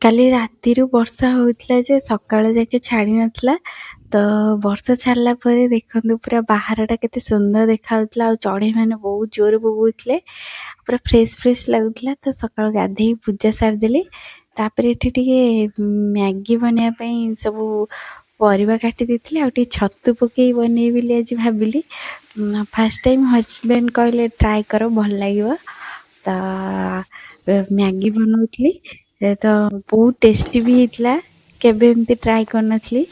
କାଲି ରାତିରୁ ବର୍ଷା ହଉଥିଲା ଯେ ସକାଳ ଯାକେ ଛାଡ଼ି ନଥିଲା। ତ ବର୍ଷା ଛାଡ଼ିଲା ପରେ ଦେଖନ୍ତୁ ପୁରା ବାହାରଟା କେତେ ସୁନ୍ଦର ଦେଖାଯାଉଥିଲା ଆଉ ଚଢ଼େଇମାନେ ବହୁତ ଜୋରରେ ବୋବଉଥିଲେ। ପୁରା ଫ୍ରେଶ୍ ଲାଗୁଥିଲା। ତ ସକାଳୁ ଗାଧେଇ ପୂଜା ସାରିଦେଲି। ତାପରେ ଏଠି ଟିକେ ମ୍ୟାଗି ବନେଇବା ପାଇଁ ସବୁ ପରିବା କାଟି ଦେଇଥିଲି ଆଉ ଟିକେ ଛତୁ ପକେଇ ବନେଇବି ବୋଲି ଆଜି ଭାବିଲି। ଫାଷ୍ଟ ଟାଇମ୍ ହଜବେଣ୍ଡ କହିଲେ ଟ୍ରାଏ କର ଭଲ ଲାଗିବ। ତ ମ୍ୟାଗି ବନଉଥିଲି। ତ ବହୁତ ଟେଷ୍ଟି ବି ହେଇଥିଲା। କେବେ ଏମିତି ଟ୍ରାଏ କରିନଥିଲି।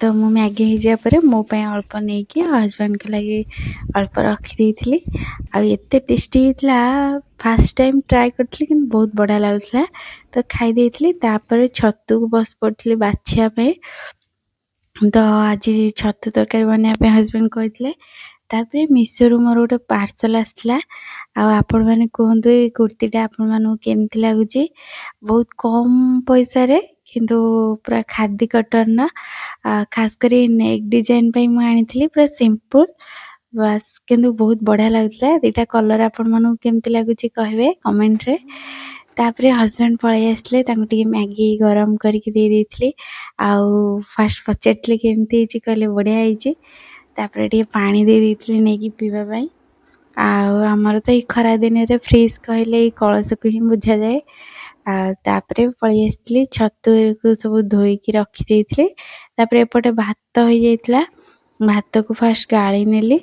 ତ ମୁଁ ମ୍ୟାଗି ହେଇଯିବା ପରେ ମୋ ପାଇଁ ଅଳ୍ପ ନେଇକି ହଜବେଣ୍ଡଙ୍କ ଲାଗି ଅଳ୍ପ ରଖିଦେଇଥିଲି। ଆଉ ଏତେ ଟେଷ୍ଟି ହେଇଥିଲା, ଫାଷ୍ଟ ଟାଇମ୍ ଟ୍ରାଏ କରିଥିଲି କିନ୍ତୁ ବହୁତ ବଢ଼ିଆ ଲାଗୁଥିଲା। ତ ଖାଇ ଦେଇଥିଲି। ତାପରେ ଛତୁକୁ ବସି ପଡ଼ିଥିଲି ବାଛିବା ପାଇଁ। ତ ଆଜି ଛତୁ ତରକାରୀ ବନେଇବା ପାଇଁ ହଜବେଣ୍ଡ କହିଥିଲେ। ତାପରେ ମିଶୋରୁ ମୋର ଗୋଟେ ପାର୍ସଲ ଆସିଥିଲା। ଆଉ ଆପଣମାନେ କୁହନ୍ତୁ ଏଇ କୁର୍ତ୍ତୀଟା ଆପଣମାନଙ୍କୁ କେମିତି ଲାଗୁଛି। ବହୁତ କମ୍ ପଇସାରେ କିନ୍ତୁ ପୁରା ଖାଦି କଟନ୍ର, ଖାସ୍ କରି ନେକ୍ ଡିଜାଇନ୍ ପାଇଁ ମୁଁ ଆଣିଥିଲି। ପୁରା ସିମ୍ପଲ୍ ବାସ୍, କିନ୍ତୁ ବହୁତ ବଢ଼ିଆ ଲାଗୁଥିଲା। ଦୁଇଟା କଲର୍ ଆପଣମାନଙ୍କୁ କେମିତି ଲାଗୁଛି କହିବେ କମେଣ୍ଟରେ। ତାପରେ ହଜବେଣ୍ଡ ପଳେଇ ଆସିଥିଲେ, ତାଙ୍କୁ ଟିକେ ମ୍ୟାଗି ଗରମ କରିକି ଦେଇ ଦେଇଥିଲି। ଆଉ ଫାଷ୍ଟ ପଚାରିଥିଲେ କେମିତି ହେଇଛି, କହିଲେ ବଢ଼ିଆ ହେଇଛି। ତାପରେ ଟିକେ ପାଣି ଦେଇ ଦେଇଥିଲି ନେଇକି ପିଇବା ପାଇଁ। ଆଉ ଆମର ତ ଏଇ ଖରା ଦିନରେ ଫ୍ରିଜ୍ କହିଲେ ଏଇ କଳସକୁ ହିଁ ବୁଝାଯାଏ। ତାପରେ ପଳେଇ ଆସିଥିଲି। ଛତୁକୁ ସବୁ ଧୋଇକି ରଖିଦେଇଥିଲି। ତାପରେ ଏପଟେ ଭାତ ହେଇଯାଇଥିଲା। ଭାତକୁ ଫାଷ୍ଟ ଗାଳି ନେଲି।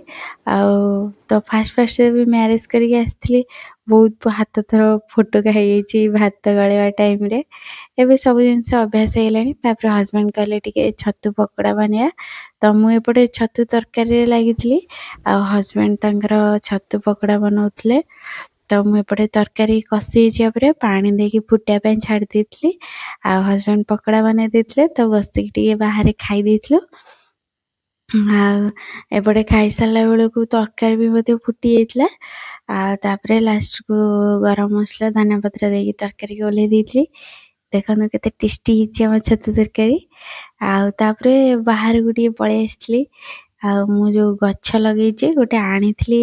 ଆଉ ତ ଫାଷ୍ଟ ବି ମ୍ୟାରେଜ୍ କରିକି ଆସିଥିଲି, ବହୁତ ହାତ ଥର ଫୋଟକା ହେଇଯାଇଛି ଭାତ ଗାଳିବା ଟାଇମ୍ରେ। ଏବେ ସବୁ ଜିନିଷ ଅଭ୍ୟାସ ହେଇଗଲାଣି। ତାପରେ ହଜବେଣ୍ଡ କହିଲେ ଟିକେ ଛତୁ ପକୋଡ଼ା ବନେଇବା। ତ ମୁଁ ଏପଟେ ଛତୁ ତରକାରୀରେ ଲାଗିଥିଲି ଆଉ ହଜବେଣ୍ଡ ତାଙ୍କର ଛତୁ ପକୋଡ଼ା ବନାଉଥିଲେ। ତ ମୁଁ ଏପଟେ ତରକାରୀ କଷି ହେଇଯିବା ପରେ ପାଣି ଦେଇକି ଫୁଟିବା ପାଇଁ ଛାଡ଼ି ଦେଇଥିଲି। ଆଉ ହଜବେଣ୍ଡ ପକୋଡ଼ା ବନେଇ ଦେଇଥିଲେ। ତ ବସିକି ଟିକେ ବାହାରେ ଖାଇ ଦେଇଥିଲୁ। ଆଉ ଏପଟେ ଖାଇସାରିଲା ବେଳକୁ ତରକାରୀ ବି ମଧ୍ୟ ଫୁଟି ଯାଇଥିଲା। ଆଉ ତାପରେ ଲାଷ୍ଟକୁ ଗରମ ମସଲା ଧନିଆ ପତ୍ର ଦେଇକି ତରକାରୀକି ଓହ୍ଲେଇ ଦେଇଥିଲି। ଦେଖନ୍ତୁ କେତେ ଟେଷ୍ଟି ହେଇଛି ଆମ ଛତୁ ତରକାରୀ। ଆଉ ତାପରେ ବାହାରକୁ ଟିକେ ପଳେଇ ଆସିଥିଲି। ଆଉ ମୁଁ ଯେଉଁ ଗଛ ଲଗେଇଛି, ଗୋଟେ ଆଣିଥିଲି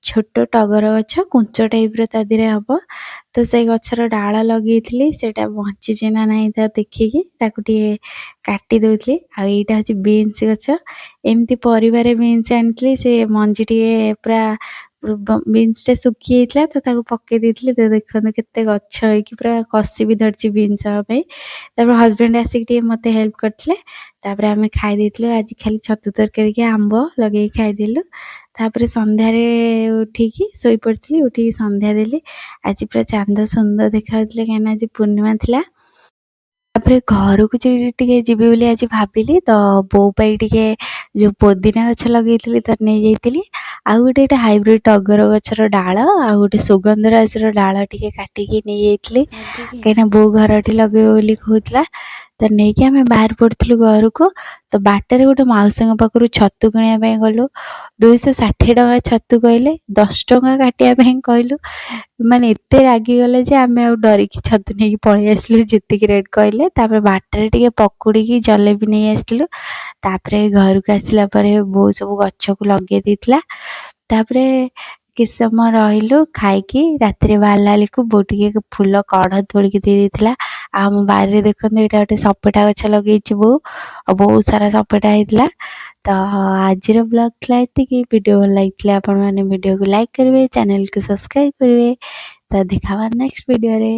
ଛୋଟ ଟଗର ଗଛ, କୁଞ୍ଚ ଟାଇପ୍ର ତା ଦେହରେ ହେବ। ତ ସେଇ ଗଛର ଡାଳ ଲଗେଇଥିଲି, ସେଇଟା ବଞ୍ଚିଛି ନା ନାହିଁ ତା ଦେଖିକି ତାକୁ ଟିକେ କାଟି ଦେଉଥିଲି। ଆଉ ଏଇଟା ହେଉଛି ବିନ୍ସ ଗଛ। ଏମିତି ପରିବାରେ ବିନ୍ସ ଆଣିଥିଲି, ସେ ମଞ୍ଜି ଟିକେ ପୁରା ବିନ୍ସଟା ଶୁଖି ଯାଇଥିଲା ତ ତାକୁ ପକେଇ ଦେଇଥିଲି। ତ ଦେଖନ୍ତୁ କେତେ ଗଛ ହେଇକି ପୁରା କଷି ବି ଧରିଛି ବିନ୍ସ ହେବା ପାଇଁ। ତାପରେ ହଜବେଣ୍ଡ ଆସିକି ଟିକେ ମୋତେ ହେଲ୍ପ କରିଥିଲେ। ତାପରେ ଆମେ ଖାଇ ଦେଇଥିଲୁ। ଆଜି ଖାଲି ଛତୁ ତରକାରୀକି ଆମ୍ବ ଲଗେଇକି ଖାଇଦେଲୁ। ତାପରେ ସନ୍ଧ୍ୟାରେ ଉଠିକି ଶୋଇପଡ଼ିଥିଲି, ଉଠିକି ସନ୍ଧ୍ୟା ଦେଲି। ଆଜି ପୁରା ଚାନ୍ଦ ସୁନ୍ଦର ଦେଖାଯାଉଥିଲା କାହିଁକିନା ଆଜି ପୂର୍ଣ୍ଣିମା ଥିଲା। ତାପରେ ଘରକୁ ଟିକେ ଯିବି ବୋଲି ଆଜି ଭାବିଲି। ତ ବୋଉ ପାଇଁ ଟିକେ ଯେଉଁ ପୋଦିନା ଗଛ ଲଗେଇଥିଲି ତ ନେଇଯାଇଥିଲି। ଆଉ ଗୋଟେ ଏଇଟା ହାଇବ୍ରିଡ୍ ଟଗର ଗଛର ଡାଳ ଆଉ ଗୋଟେ ସୁଗନ୍ଧରାଜର ଡାଳ ଟିକେ କାଟିକି ନେଇଯାଇଥିଲି, କାହିଁକିନା ବୋଉ ଘରଟି ଲଗେଇବ ବୋଲି କହୁଥିଲା। ତ ନେଇକି ଆମେ ବାହାରି ପଡ଼ିଥିଲୁ ଘରକୁ। ତ ବାଟରେ ଗୋଟେ ମାଉସୀଙ୍କ ପାଖରୁ ଛତୁ କିଣିବା ପାଇଁ ଗଲୁ। 260 ଟଙ୍କା ଛତୁ କହିଲେ, 10 ଟଙ୍କା କାଟିବା ପାଇଁ କହିଲୁ। ମାନେ ଏତେ ରାଗିଗଲେ ଯେ ଆମେ ଆଉ ଡରିକି ଛତୁ ନେଇକି ପଳେଇ ଆସିଲୁ ଯେତିକି ରେଟ୍ କହିଲେ। ତାପରେ ବାଟରେ ଟିକେ ପକୁଡ଼ିକି ଜଲେବି ନେଇ ଆସିଥିଲୁ। ତାପରେ ଘରକୁ ଆସିଲା ପରେ ବୋଉ ସବୁ ଗଛକୁ ଲଗେଇ ଦେଇଥିଲା। ତାପରେ କିଛି ସମୟ ରହିଲୁ, ଖାଇକି ରାତିରେ ବାହାରିଲା ବେଳକୁ ବୋଉ ଟିକେ ଫୁଲ କଢ଼ ତୋଳିକି ଦେଇ ଦେଇଥିଲା। ଆଉ ଆମ ବାରିରେ ଦେଖନ୍ତୁ ଏଇଟା ଗୋଟେ ସପେଟା ଗଛ ଲଗେଇଛି ବୋଉ, ଆଉ ବହୁତ ସାରା ସପେଟା ହେଇଥିଲା। ତ ଆଜିର ବ୍ଲଗ୍ ଥିଲା ଏତିକି। ଭିଡ଼ିଓ ଭଲ ଲାଗିଥିଲା ଆପଣମାନେ ଭିଡ଼ିଓକୁ ଲାଇକ୍ କରିବେ, ଚ୍ୟାନେଲକୁ ସବସ୍କ୍ରାଇବ୍ କରିବେ। ତ ଦେଖା ହେବା ନେକ୍ସଟ ଭିଡ଼ିଓରେ।